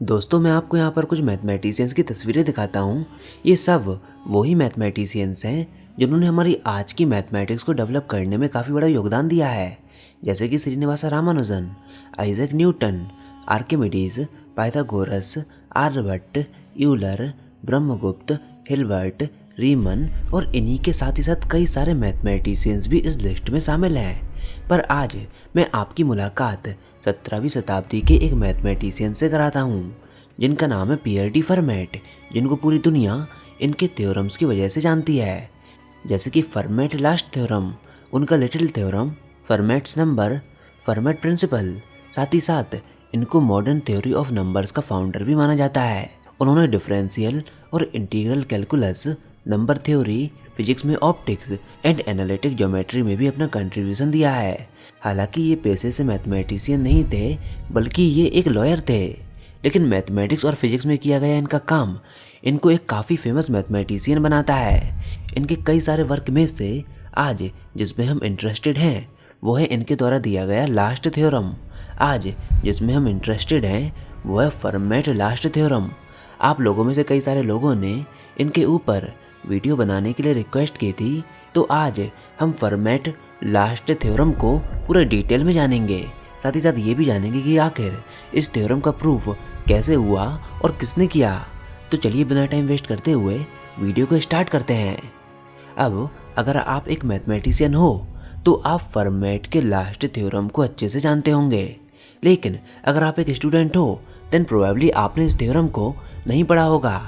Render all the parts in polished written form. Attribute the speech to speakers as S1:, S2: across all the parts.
S1: दोस्तों मैं आपको यहाँ पर कुछ मैथमेटिशियंस की तस्वीरें दिखाता हूँ। ये सब वही मैथमेटिशियंस हैं जिन्होंने हमारी आज की मैथमेटिक्स को डेवलप करने में काफ़ी बड़ा योगदान दिया है। जैसे कि Srinivasa Ramanujan, Isaac Newton, Archimedes, Pythagoras, Aryabhatta, Euler, Brahmagupta, Hilbert, Riemann और इन्हीं के साथ ही साथ कई सारे मैथमेटिशियंस भी इस लिस्ट में शामिल हैं। पर आज मैं आपकी मुलाकात 17वीं शताब्दी के एक मैथमेटिशियन से कराता हूँ जिनका नाम है पियर डी फर्मेट, जिनको पूरी दुनिया इनके थ्योरम्स की वजह से जानती है। जैसे कि फर्मेट लास्ट थ्योरम, उनका little theorem, Fermat's number, Fermat principle, साथ ही साथ इनको मॉडर्न थ्योरी ऑफ नंबर्स का फाउंडर भी माना जाता है। उन्होंने डिफरेंशियल और integral calculus, number theory, physics में ऑप्टिक्स एंड एनालिटिक ज्योमेट्री में भी अपना कंट्रीब्यूशन दिया है। हालांकि ये पेशे से मैथमेटिशियन नहीं थे, बल्कि ये एक लॉयर थे। लेकिन मैथमेटिक्स और फिजिक्स में किया गया इनका काम इनको एक काफ़ी फेमस मैथमेटिशियन बनाता है। इनके कई सारे वर्क में से आज जिसमें हम इंटरेस्टेड हैं वो है इनके द्वारा दिया गया लास्ट थ्योरम। आज जिसमें हम इंटरेस्टेड हैं वो है फर्मेट लास्ट थ्योरम। आप लोगों में से कई सारे लोगों ने इनके ऊपर वीडियो बनाने के लिए रिक्वेस्ट की थी, तो आज हम फर्मेट लास्ट थ्योरम को पूरे डिटेल में जानेंगे। साथ ही साथ ये भी जानेंगे कि आखिर इस थ्योरम का प्रूफ कैसे हुआ और किसने किया। तो चलिए बिना टाइम वेस्ट करते हुए वीडियो को स्टार्ट करते हैं। अब अगर आप एक मैथमेटिशियन हो तो आप फर्मेट के लास्ट थ्योरम को अच्छे से जानते होंगे, लेकिन अगर आप एक स्टूडेंट हो देन प्रोबेबली आपने इस थ्योरम को नहीं पढ़ा होगा।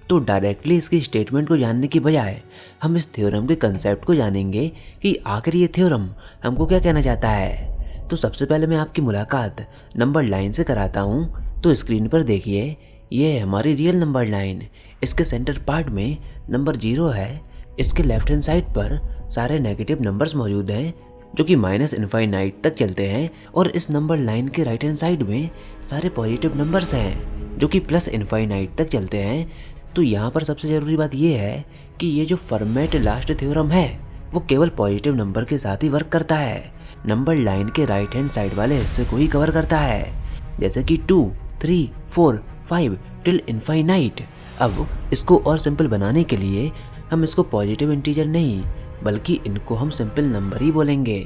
S1: तो डायरेक्टली इसकी स्टेटमेंट को जानने की बजाय हम इस थ्योरम के कंसेप्ट को जानेंगे कि आखिर ये थ्योरम हमको क्या कहना चाहता है। तो सबसे पहले मैं आपकी मुलाकात नंबर लाइन से कराता हूँ। तो स्क्रीन पर देखिए, ये है हमारी रियल नंबर लाइन। इसके सेंटर पार्ट में नंबर 0 है। इसके लेफ्ट हैंड साइड पर सारे नेगेटिव नंबर्स मौजूद हैं जो कि माइनस इनफाइनाइट तक चलते हैं, और इस नंबर लाइन के राइट हैंड साइड में सारे पॉजिटिव नंबर्स हैं जो कि प्लस इनफाइनाइट तक चलते हैं। तो यहाँ पर सबसे ज़रूरी बात यह है कि ये जो फर्मेट लास्ट थ्योरम है वो केवल पॉजिटिव नंबर के साथ ही वर्क करता है। नंबर लाइन के राइट हैंड साइड वाले हिस्से को ही कवर करता है, जैसे कि 2, 3, 4, 5 टिल इनफाइनाइट। अब इसको और सिंपल बनाने के लिए हम इसको पॉजिटिव इंटीजर नहीं बल्कि इनको हम सिंपल नंबर ही बोलेंगे।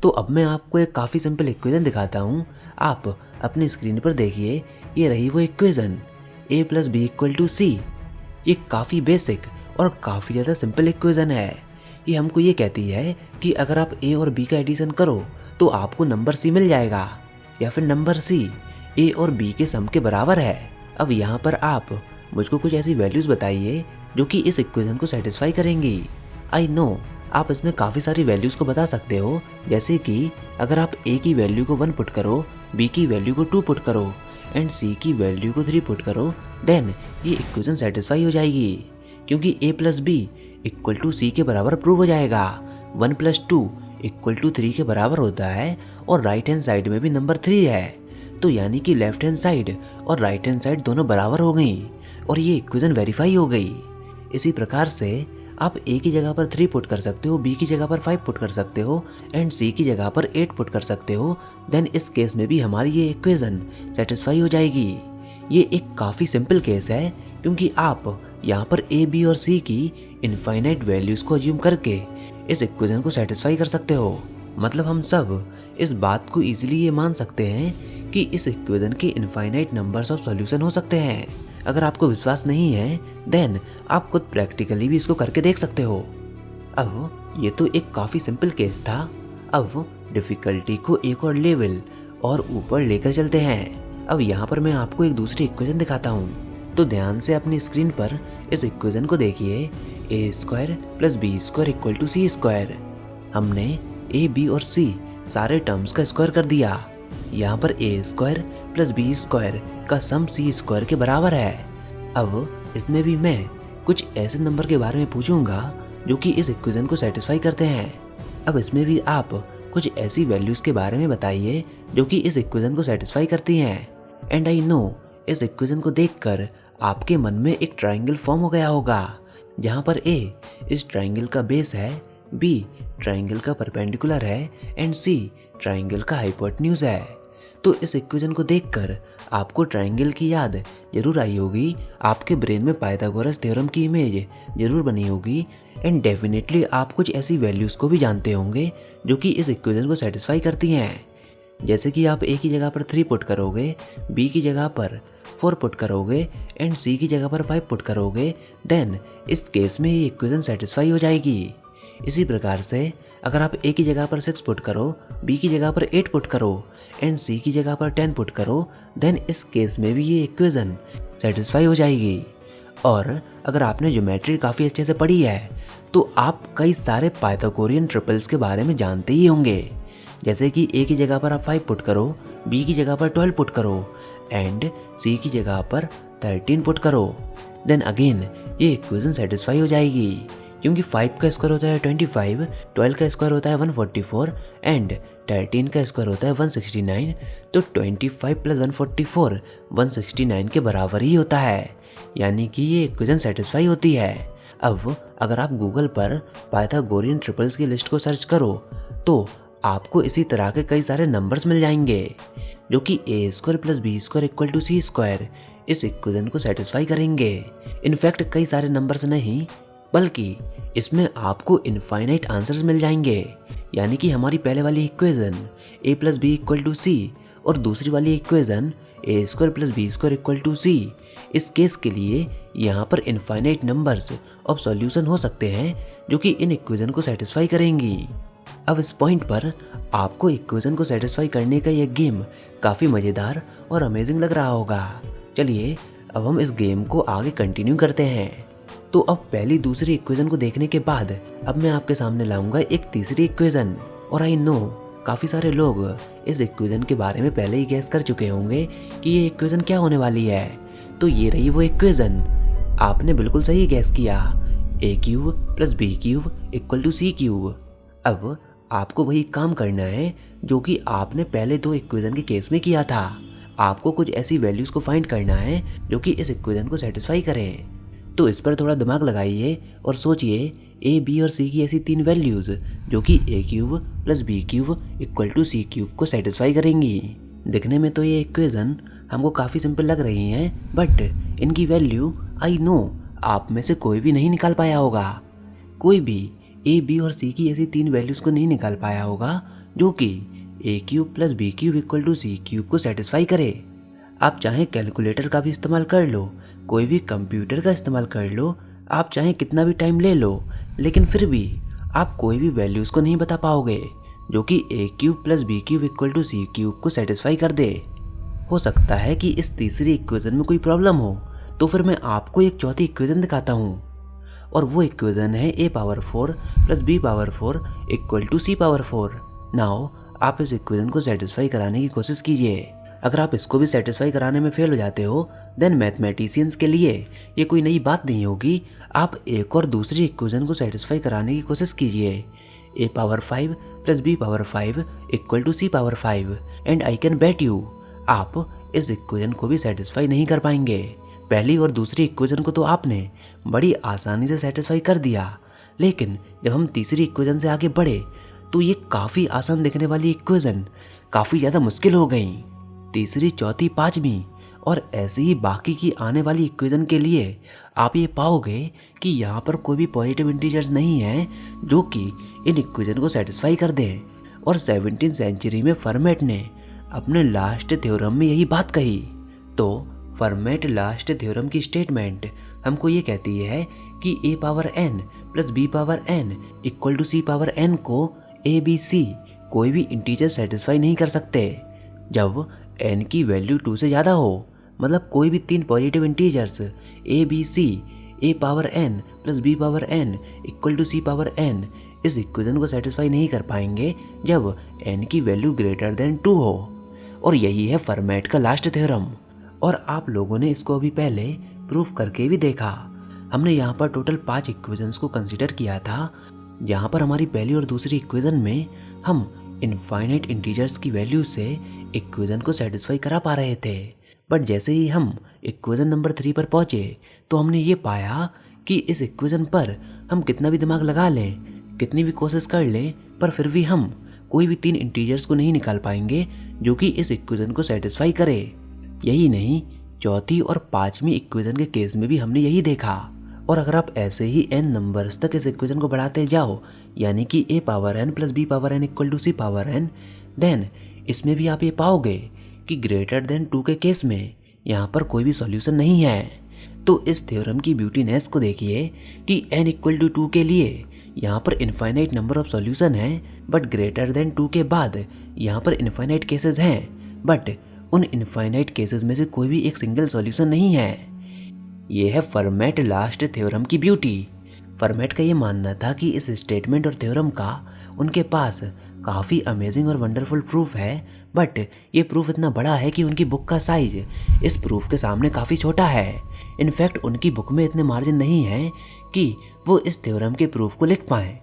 S1: तो अब मैं आपको एक काफ़ी सिंपल इक्वेशन दिखाता हूँ। आप अपनी स्क्रीन पर देखिए, ये रही वो इक्वेशन a + b = c। ये काफ़ी बेसिक और काफ़ी ज़्यादा सिंपल इक्वेशन है। ये हमको ये कहती है कि अगर आप a और b का एडिशन करो तो आपको नंबर c मिल जाएगा, या फिर नंबर c a और b के सम के बराबर है। अब यहाँ पर आप मुझको कुछ ऐसी वैल्यूज़ बताइए जो कि इस इक्वेशन को सेटिस्फाई करेंगी। आई नो आप इसमें काफ़ी सारी वैल्यूज़ को बता सकते हो, जैसे कि अगर आप a की वैल्यू को 1 पुट करो, b की वैल्यू को 2 पुट करो एंड c की वैल्यू को 3 पुट करो, देन ये इक्वेशन सेटिस्फाई हो जाएगी, क्योंकि a + b = c के बराबर प्रूव हो जाएगा। 1 + 2 = 3 के बराबर होता है, और राइट हैंड साइड में भी नंबर 3 है। तो यानी कि लेफ्ट हैंड साइड और राइट हैंड साइड दोनों बराबर हो गई और ये इक्वेशन वेरीफाई हो गई। इसी प्रकार से आप a की जगह पर 3 पुट कर सकते हो, b की जगह पर 5 पुट कर सकते हो एंड c की जगह पर 8 पुट कर सकते हो। देन इस केस में भी हमारी ये इक्वेशन सेटिस्फाई हो जाएगी। ये एक काफ़ी सिंपल केस है, क्योंकि आप यहाँ पर a, b और c की इनफाइनाइट वैल्यूज़ को अज्यूम करके इस इक्वेशन को सेटिस्फाई कर सकते हो। मतलब हम सब इस बात को ईजिली ये मान सकते हैं कि इस इक्वेशन के इनफाइनाइट नंबर्स ऑफ सॉल्यूशन हो सकते हैं। अगर आपको विश्वास नहीं है देन आप खुद प्रैक्टिकली भी इसको करके देख सकते हो। अब ये तो एक काफ़ी सिंपल केस था। अब डिफ़िकल्टी को एक और लेवल और ऊपर लेकर चलते हैं। अब यहाँ पर मैं आपको एक दूसरी इक्वेशन दिखाता हूँ, तो ध्यान से अपनी स्क्रीन पर इस इक्वेशन को देखिए। a² + b² = c²। हमने a, b और c सारे टर्म्स का स्क्वायर कर दिया। यहाँ पर a² + b² का सम c² के बराबर है। अब इसमें भी मैं कुछ ऐसे नंबर के बारे में पूछूंगा जो कि इस इक्वेशन को सेटिस्फाई करते हैं। अब इसमें भी आप कुछ ऐसी वैल्यूज़ के बारे में बताइए जो कि इस इक्वेशन को सेटिस्फाई करती हैं। एंड आई नो इस इक्वेशन को देखकर आपके मन में एक ट्रायंगल फॉर्म हो गया होगा, जहाँ पर a इस ट्रायंगल का बेस है, b ट्रायंगल का परपेंडिकुलर है एंड c ट्रायंगल का हाइपोटेन्यूज है। तो इस इक्वेशन को देखकर आपको ट्रायंगल की याद जरूर आई होगी, आपके ब्रेन में पाइथागोरस थ्योरम की इमेज जरूर बनी होगी एंड डेफिनेटली आप कुछ ऐसी वैल्यूज़ को भी जानते होंगे जो कि इस इक्वेशन को सेटिस्फाई करती हैं। जैसे कि आप ए की जगह पर 3 पुट करोगे, बी की जगह पर 4 पुट करोगे एंड सी की जगह पर 5 पुट करोगे, देन इस केस में ये इक्वेशन सेटिस्फाई हो जाएगी। इसी प्रकार से अगर आप ए की जगह पर 6 पुट करो, बी की जगह पर 8 पुट करो एंड सी की जगह पर 10 पुट करो, देन इस केस में भी ये इक्वेशन सेटिस्फाई हो जाएगी। और अगर आपने ज्योमेट्री काफ़ी अच्छे से पढ़ी है तो आप कई सारे पाइथागोरियन ट्रिपल्स के बारे में जानते ही होंगे। जैसे कि ए की जगह पर आप 5 पुट करो, बी की जगह पर 12 पुट करो एंड सी की जगह पर 13 पुट करो, देन अगेन ये इक्वेशन सेटिस्फाई हो जाएगी। क्योंकि 5 का स्क्वायर होता है 25, 12 का स्क्वायर होता है 144 एंड 13 का स्क्वायर होता है 169, तो 25 प्लस 144 169 के बराबर ही होता है, यानी कि ये इक्वेशन सेटिस्फाई होती है। अब अगर आप गूगल पर पाइथागोरियन ट्रिपल्स की लिस्ट को सर्च करो तो आपको इसी तरह के कई सारे नंबर्स मिल जाएंगे जो कि A square plus B square equal to C square इस इक्वेशन को सेटिस्फाई करेंगे। इनफैक्ट कई सारे नंबर्स नहीं बल्कि इसमें आपको इनफाइनाइट आंसर्स मिल जाएंगे, यानी कि हमारी पहले वाली equation A plus B equal to C और दूसरी वाली equation A square plus B square equal to C, इस केस के लिए यहाँ पर इनफाइनाइट नंबर्स ऑफ सॉल्यूशन हो सकते हैं जो कि इन इक्वेशन को सेटिस्फाई करेंगी। अब इस पॉइंट पर आपको इक्वेशन को सेटिस्फाई करने का यह गेम काफ़ी मज़ेदार और अमेजिंग लग रहा होगा। चलिए अब हम इस गेम को आगे कंटिन्यू करते हैं। तो अब पहली दूसरी इक्वेशन को देखने के बाद अब मैं आपके सामने लाऊंगा एक तीसरी इक्वेशन। और आई नो काफ़ी सारे लोग इस इक्वेशन के बारे में पहले ही गैस कर चुके होंगे कि ये इक्वेशन क्या होने वाली है। तो ये रही वो इक्वेशन, आपने बिल्कुल सही गैस किया, A cube plus B cube equal to C cube. अब आपको वही काम करना है जो कि आपने पहले 2 इक्वेशन के केस में किया था। आपको कुछ ऐसी वैल्यूज़ को फाइंड करना है जो कि इस इक्वेशन को सेटिस्फाई करें। तो इस पर थोड़ा दिमाग लगाइए और सोचिए ए, बी और सी की ऐसी 3 वैल्यूज़ जो कि A cube plus B cube equal to C cube को सेटिस्फाई करेंगी। दिखने में तो ये इक्वेशन हमको काफ़ी सिंपल लग रही हैं, बट इनकी वैल्यू आई नो आप में से कोई भी नहीं निकाल पाया होगा। कोई भी ए, बी और सी की ऐसी 3 वैल्यूज़ को नहीं निकाल पाया होगा जो कि A cube plus B cube equal to C cube को सेटिस्फाई करे। आप चाहे कैलकुलेटर का भी इस्तेमाल कर लो, कोई भी कंप्यूटर का इस्तेमाल कर लो, आप चाहे कितना भी टाइम ले लो, लेकिन फिर भी आप कोई भी वैल्यूज़ को नहीं बता पाओगे जो कि A cube plus B cube equal to C cube को सेटिस्फाई कर दे। हो सकता है कि इस तीसरी इक्वेशन में कोई प्रॉब्लम हो, तो फिर मैं आपको एक चौथी इक्वेशन दिखाता हूँ और वो इक्वेशन है a power 4 plus b power 4 equal to c power 4। Now आप इस इक्वेशन को सेटिस्फाई कराने की कोशिश कीजिए। अगर आप इसको भी सेटिस्फाई कराने में फेल हो जाते हो देन मैथमेटिशियंस के लिए ये कोई नई बात नहीं होगी। आप एक और दूसरी इक्वेशन को सेटिस्फाई कराने की कोशिश कीजिए, a power 5 plus b power 5 equal to c power 5 and I can bet you आप इस इक्वेशन को भी सेटिस्फाई नहीं कर पाएंगे। पहली और दूसरी इक्वेशन को तो आपने बड़ी आसानी से सेटिस्फाई कर दिया, लेकिन जब हम तीसरी इक्वेशन से आगे बढ़े तो ये काफ़ी आसान दिखने वाली इक्वेशन काफ़ी ज़्यादा मुश्किल हो गई। तीसरी, चौथी, पाँचवीं और ऐसे ही बाकी की आने वाली इक्वेशन के लिए आप ये पाओगे कि यहाँ पर कोई भी पॉजिटिव इंटीजर्स नहीं है जो कि इन इक्वेशन को सेटिस्फाई कर दे। और 17वीं सेंचुरी में फर्मेट ने अपने लास्ट थ्योरम में यही बात कही। तो फर्मेट लास्ट थ्योरम की स्टेटमेंट हमको ये कहती है कि a power n plus b power n equal to c power n को a, b, c कोई भी इंटीजर सेटिस्फाई नहीं कर सकते जब n की वैल्यू 2 से ज़्यादा हो। मतलब कोई भी 3 positive integers a, b, c a power n plus b power n equal to c power n इस इक्वेशन को सेटिस्फाई नहीं कर पाएंगे जब n की वैल्यू ग्रेटर देन 2 हो। और यही है फर्मेट का लास्ट थ्योरम और आप लोगों ने इसको अभी पहले प्रूफ करके भी देखा। हमने यहाँ पर टोटल 5 इक्वेशंस को कंसीडर किया था, जहाँ पर हमारी पहली और दूसरी इक्वेशन में हम इनफाइनाइट इंटीजर्स की वैल्यू से इक्वेशन को सेटिस्फाई करा पा रहे थे। बट जैसे ही हम इक्वेशन नंबर 3 पर पहुँचे तो हमने ये पाया कि इस इक्वेशन पर हम कितना भी दिमाग लगा लें, कितनी भी कोशिश कर लें, पर फिर भी हम कोई भी 3 इंटीजर्स को नहीं निकाल पाएंगे जो कि इस इक्वेशन को सेटिस्फाई करे। यही नहीं, चौथी और पांचवी इक्वेशन के केस में भी हमने यही देखा। और अगर आप ऐसे ही n नंबर्स तक इस इक्वेशन को बढ़ाते जाओ, यानी कि a power n plus b power n equal to c power n, then इसमें भी आप ये पाओगे कि ग्रेटर देन 2 के केस में यहाँ पर कोई भी सॉल्यूशन नहीं है। तो इस थ्योरम की ब्यूटीनेस को देखिए कि n इक्वल टू 2 के लिए यहाँ पर इनफाइनाइट नंबर ऑफ सॉल्यूशन है, बट ग्रेटर देन 2 के बाद यहाँ पर इनफाइनाइट केसेस हैं, बट उन इनफाइनाइट केसेस में से कोई भी एक सिंगल सॉल्यूशन नहीं है। ये है फर्मेट लास्ट थ्योरम की ब्यूटी। फर्मेट का ये मानना था कि इस स्टेटमेंट और थ्योरम का उनके पास काफ़ी अमेजिंग और वंडरफुल प्रूफ है, बट ये प्रूफ इतना बड़ा है कि उनकी बुक का साइज इस प्रूफ के सामने काफ़ी छोटा है। इनफैक्ट उनकी बुक में इतने मार्जिन नहीं है कि वो इस थ्योरम के प्रूफ को लिख पाएँ,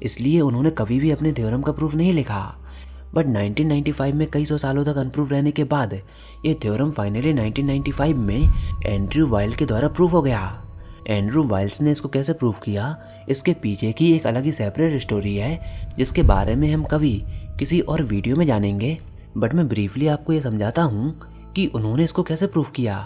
S1: इसलिए उन्होंने कभी भी अपने थ्योरम का प्रूफ नहीं लिखा। बट 1995 में कई सौ सालों तक अनप्रूव रहने के बाद ये थ्योरम फाइनली 1995 में एंड्रयू वाइल्स के द्वारा प्रूव हो गया। एंड्रयू वाइल्स ने इसको कैसे प्रूव किया, इसके पीछे की एक अलग ही सेपरेट स्टोरी है जिसके बारे में हम कभी किसी और वीडियो में जानेंगे। बट मैं ब्रीफली आपको ये समझाता हूँ कि उन्होंने इसको कैसे प्रूव किया।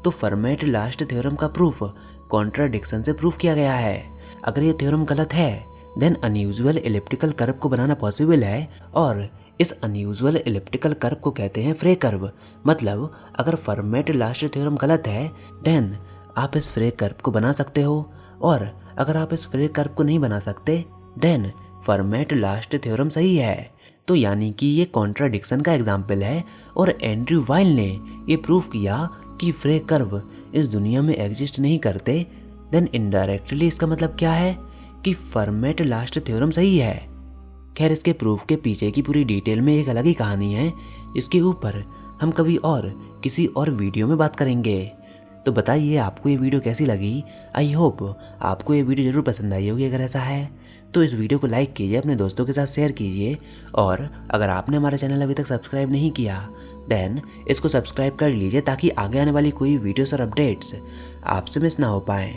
S1: तो फर्मेट लास्ट थ्योरम का प्रूफ कॉन्ट्राडिक्शन से प्रूव किया गया है। अगर ये थ्योरम गलत है देन अनयूजुअल एलिप्टिकल कर्व को बनाना पॉसिबल है, और इस अनयूजुअल एलिप्टिकल कर्व को कहते हैं फ्रे कर्व। मतलब अगर फर्मेट लास्ट थ्योरम गलत है देन आप इस फ्रे कर्व को बना सकते हो, और अगर आप इस फ्रे कर्व को नहीं बना सकते देन फर्मेट लास्ट थ्योरम सही है। तो यानी कि ये कॉन्ट्राडिक्शन का एग्जाम्पल है, और एंड्रयू वाइल्स ने ये प्रूव किया कि फ्रे कर्व इस दुनिया में एग्जिस्ट नहीं करते। देन इनडायरेक्टली इसका मतलब क्या है कि फर्मेट लास्ट थ्योरम सही है। खैर, इसके प्रूफ के पीछे की पूरी डिटेल में एक अलग ही कहानी है, जिसके ऊपर हम कभी और किसी और वीडियो में बात करेंगे। तो बताइए आपको ये वीडियो कैसी लगी। आई होप आपको ये वीडियो ज़रूर पसंद आई होगी। अगर ऐसा है तो इस वीडियो को लाइक कीजिए, अपने दोस्तों के साथ शेयर कीजिए, और अगर आपने हमारा चैनल अभी तक सब्सक्राइब नहीं किया देन इसको सब्सक्राइब कर लीजिए ताकि आगे आने वाली कोई वीडियोस और अपडेट्स आपसे मिस ना हो पाएँ।